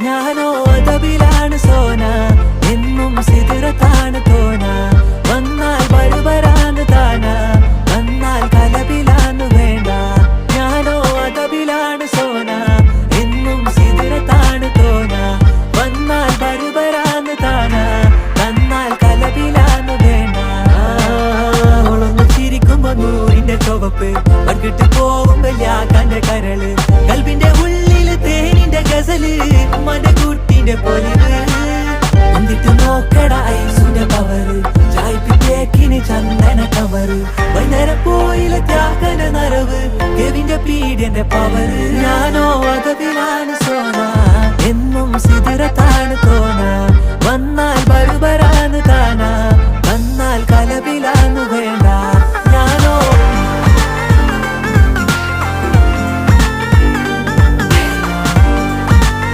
ഞാനോ അതബിലാണ് സോന, എന്നും സിദുറത്താണ് തോന. വന്നാൽ ബരുബരാന്ന് താന, വന്നാൽ കലബിലാന്ന് വേണ്ട. ഞാനോ അതബിലാണ് സോന, എന്നും സിദുറത്താണ് തോന. വന്നാൽ ബരുബരാന്ന് താന, വന്നാൽ കലബിലാന്ന് വേണ്ട. ഒളന്നു ചിരിക്കുമ്പോ നൂറിന്റെ ചുവപ്പ്, പങ്കിട്ട് പോകുമ്പോ യാക്കാന്റെ കരള്. കൽബിന്റെ ഉള്ളില് തേനിന്റെ ഗസല്, മനകൂട്ടിന്റെ പൊലിവ്. എന്നിട്ട് നോക്കട ഐസുന്റെ പവറ്, ചായ്പിക്കേക്കിന് ചന്ദന കവറ്. വൈകുന്നേരം പോയില്ല ത്യാഗന നരവ്, കെവിന്റെ പീഡിയന്റെ പവറ്. ഞാനോ അതബിലാണ് സോന, എന്നും സിദുറത്താണ്